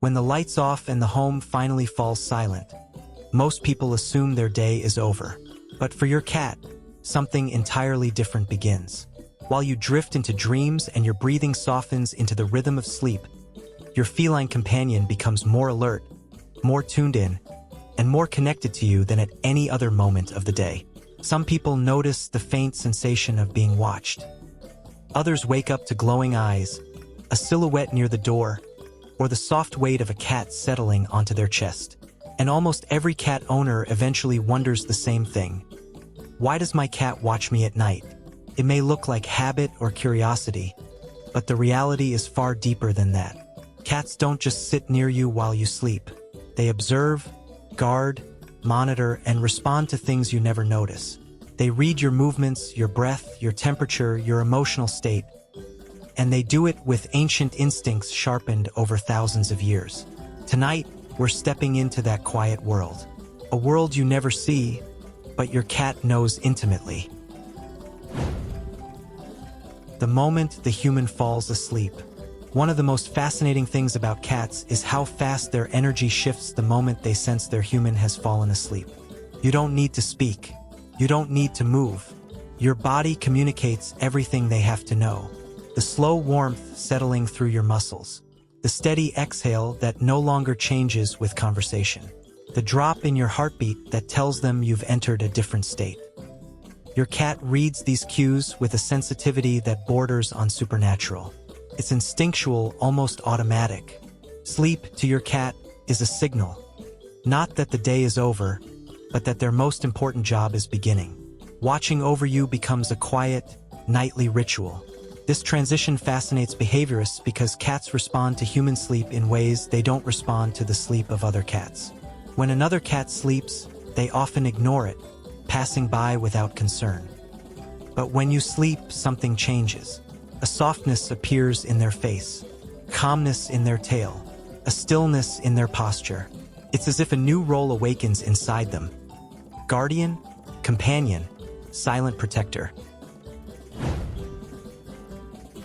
When the light's off and the home finally falls silent, most people assume their day is over. But for your cat, something entirely different begins. While you drift into dreams and your breathing softens into the rhythm of sleep, your feline companion becomes more alert, more tuned in, and more connected to you than at any other moment of the day. Some people notice the faint sensation of being watched. Others wake up to glowing eyes, a silhouette near the door, or the soft weight of a cat settling onto their chest. And almost every cat owner eventually wonders the same thing. Why does my cat watch me at night? It may look like habit or curiosity, but the reality is far deeper than that. Cats don't just sit near you while you sleep. They observe, guard, monitor, and respond to things you never notice. They read your movements, your breath, your temperature, your emotional state, and they do it with ancient instincts sharpened over thousands of years. Tonight, we're stepping into that quiet world. A world you never see, but your cat knows intimately. The moment the human falls asleep. One of the most fascinating things about cats is how fast their energy shifts the moment they sense their human has fallen asleep. You don't need to speak. You don't need to move. Your body communicates everything they have to know. The slow warmth settling through your muscles. The steady exhale that no longer changes with conversation. The drop in your heartbeat that tells them you've entered a different state. Your cat reads these cues with a sensitivity that borders on supernatural. It's instinctual, almost automatic. Sleep, to your cat, is a signal. Not that the day is over, but that their most important job is beginning. Watching over you becomes a quiet, nightly ritual. This transition fascinates behaviorists because cats respond to human sleep in ways they don't respond to the sleep of other cats. When another cat sleeps, they often ignore it, passing by without concern. But when you sleep, something changes. A softness appears in their face, calmness in their tail, a stillness in their posture. It's as if a new role awakens inside them. Guardian, companion, silent protector.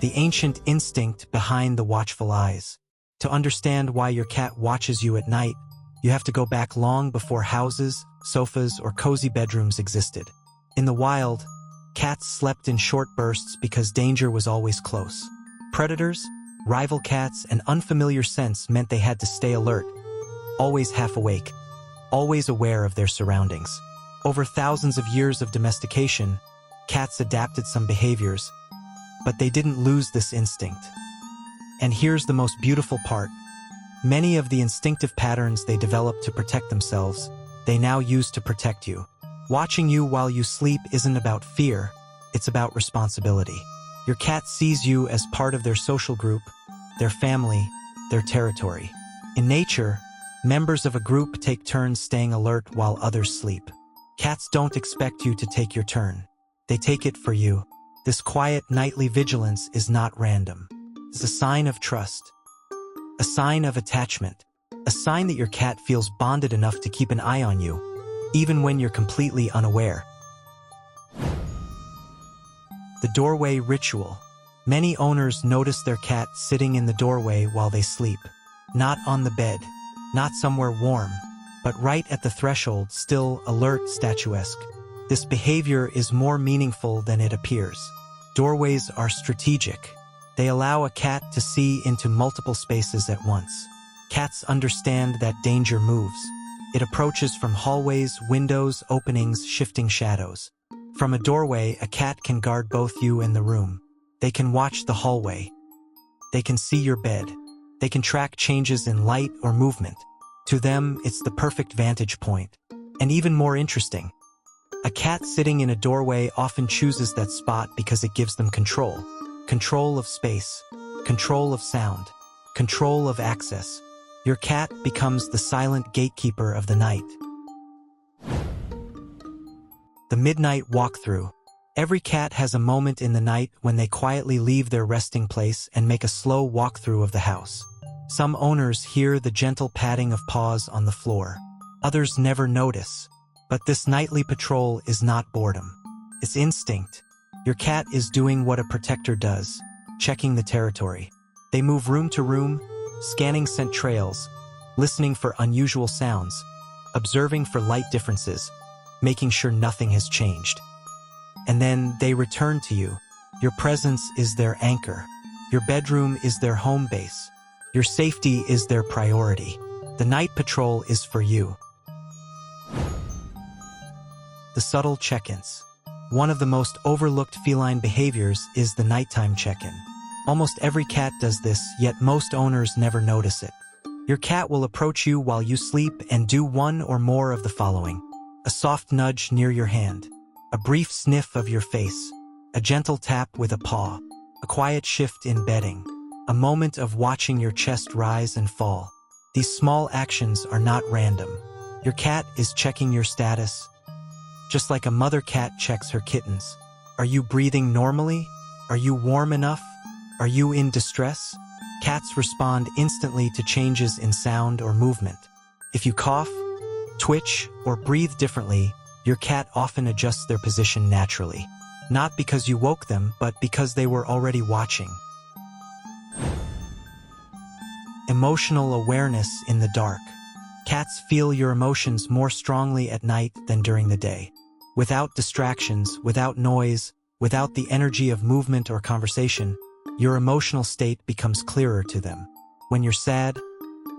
The ancient instinct behind the watchful eyes. To understand why your cat watches you at night, you have to go back long before houses, sofas, or cozy bedrooms existed. In the wild, cats slept in short bursts because danger was always close. Predators, rival cats, and unfamiliar scents meant they had to stay alert, always half awake, always aware of their surroundings. Over thousands of years of domestication, cats adapted some behaviors, but they didn't lose this instinct. And here's the most beautiful part. Many of the instinctive patterns they developed to protect themselves, they now use to protect you. Watching you while you sleep isn't about fear, it's about responsibility. Your cat sees you as part of their social group, their family, their territory. In nature, members of a group take turns staying alert while others sleep. Cats don't expect you to take your turn. They take it for you. This quiet nightly vigilance is not random. It's a sign of trust, a sign of attachment, a sign that your cat feels bonded enough to keep an eye on you, even when you're completely unaware. The doorway ritual. Many owners notice their cat sitting in the doorway while they sleep. Not on the bed, not somewhere warm, but right at the threshold, still, alert, statuesque. This behavior is more meaningful than it appears. Doorways are strategic. They allow a cat to see into multiple spaces at once. Cats understand that danger moves. It approaches from hallways, windows, openings, shifting shadows. From a doorway, a cat can guard both you and the room. They can watch the hallway. They can see your bed. They can track changes in light or movement. To them, it's the perfect vantage point. And even more interesting, a cat sitting in a doorway often chooses that spot because it gives them control. Control of space, control of sound, control of access. Your cat becomes the silent gatekeeper of the night. The midnight walkthrough. Every cat has a moment in the night when they quietly leave their resting place and make a slow walkthrough of the house. Some owners hear the gentle padding of paws on the floor. Others never notice. But this nightly patrol is not boredom. It's instinct. Your cat is doing what a protector does, checking the territory. They move room to room, scanning scent trails, listening for unusual sounds, observing for light differences, making sure nothing has changed. And then they return to you. Your presence is their anchor. Your bedroom is their home base. Your safety is their priority. The night patrol is for you. The subtle check-ins. One of the most overlooked feline behaviors is the nighttime check-in. Almost every cat does this, yet most owners never notice it. Your cat will approach you while you sleep and do one or more of the following: a soft nudge near your hand, a brief sniff of your face, a gentle tap with a paw, a quiet shift in bedding, a moment of watching your chest rise and fall. These small actions are not random. Your cat is checking your status, just like a mother cat checks her kittens. Are you breathing normally? Are you warm enough? Are you in distress? Cats respond instantly to changes in sound or movement. If you cough, twitch, or breathe differently, your cat often adjusts their position naturally. Not because you woke them, but because they were already watching. Emotional awareness in the dark. Cats feel your emotions more strongly at night than during the day. Without distractions, without noise, without the energy of movement or conversation, your emotional state becomes clearer to them. When you're sad,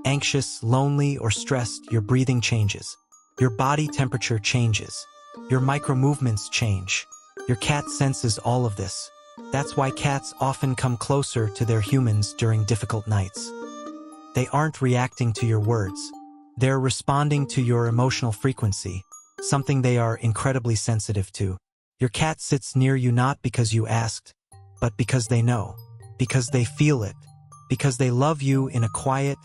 anxious, lonely, or stressed, your breathing changes. Your body temperature changes. Your micro-movements change. Your cat senses all of this. That's why cats often come closer to their humans during difficult nights. They aren't reacting to your words. They're responding to your emotional frequency, something they are incredibly sensitive to. Your cat sits near you not because you asked, but because they know, because they feel it, because they love you in a quiet,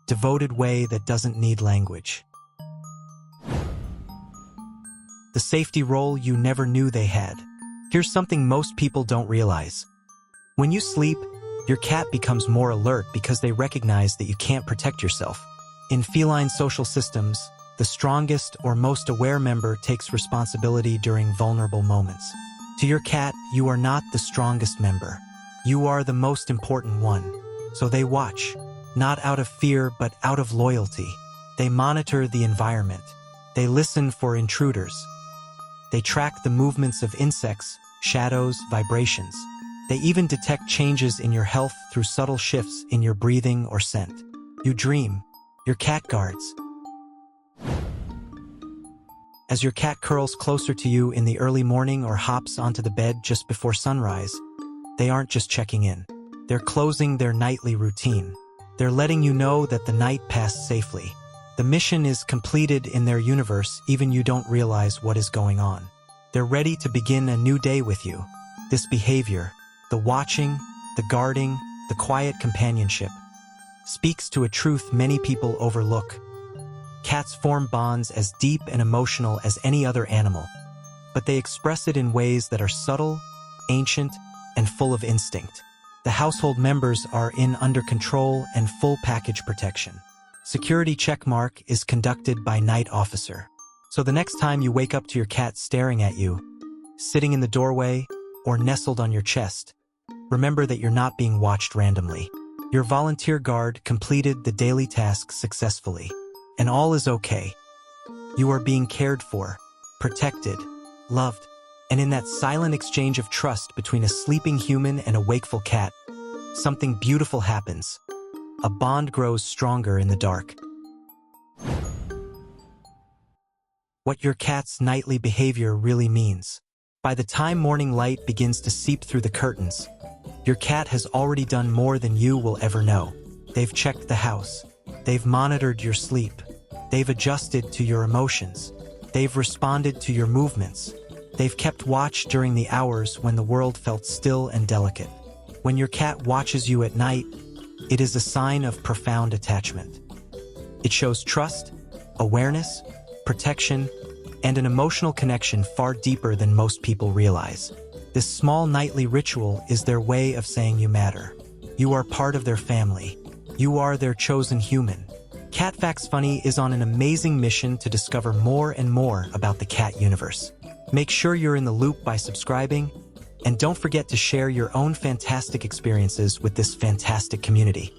devoted way that doesn't need language. The safety role you never knew they had. Here's something most people don't realize. When you sleep, your cat becomes more alert because they recognize that you can't protect yourself. In feline social systems, the strongest or most aware member takes responsibility during vulnerable moments. To your cat, you are not the strongest member. You are the most important one. So they watch, not out of fear but out of loyalty. They monitor the environment. They listen for intruders. They track the movements of insects, shadows, vibrations. They even detect changes in your health through subtle shifts in your breathing or scent. You dream. Your cat guards. As your cat curls closer to you in the early morning or hops onto the bed just before sunrise, they aren't just checking in. They're closing their nightly routine. They're letting you know that the night passed safely. The mission is completed in their universe, even you don't realize what is going on. They're ready to begin a new day with you. This behavior, the watching, the guarding, the quiet companionship, speaks to a truth many people overlook. Cats form bonds as deep and emotional as any other animal, but they express it in ways that are subtle, ancient, and full of instinct. The household members are under control and full package protection. Security checkmark is conducted by night officer. So the next time you wake up to your cat staring at you, sitting in the doorway, or nestled on your chest, remember that you're not being watched randomly. Your volunteer guard completed the daily tasks successfully, and all is okay. You are being cared for, protected, loved, and in that silent exchange of trust between a sleeping human and a wakeful cat, something beautiful happens. A bond grows stronger in the dark. What your cat's nightly behavior really means. By the time morning light begins to seep through the curtains, your cat has already done more than you will ever know. They've checked the house. They've monitored your sleep. They've adjusted to your emotions. They've responded to your movements. They've kept watch during the hours when the world felt still and delicate. When your cat watches you at night, it is a sign of profound attachment. It shows trust, awareness, protection, and an emotional connection far deeper than most people realize. This small nightly ritual is their way of saying you matter. You are part of their family. You are their chosen human. Cat Facts Funny is on an amazing mission to discover more and more about the cat universe. Make sure you're in the loop by subscribing, and don't forget to share your own fantastic experiences with this fantastic community.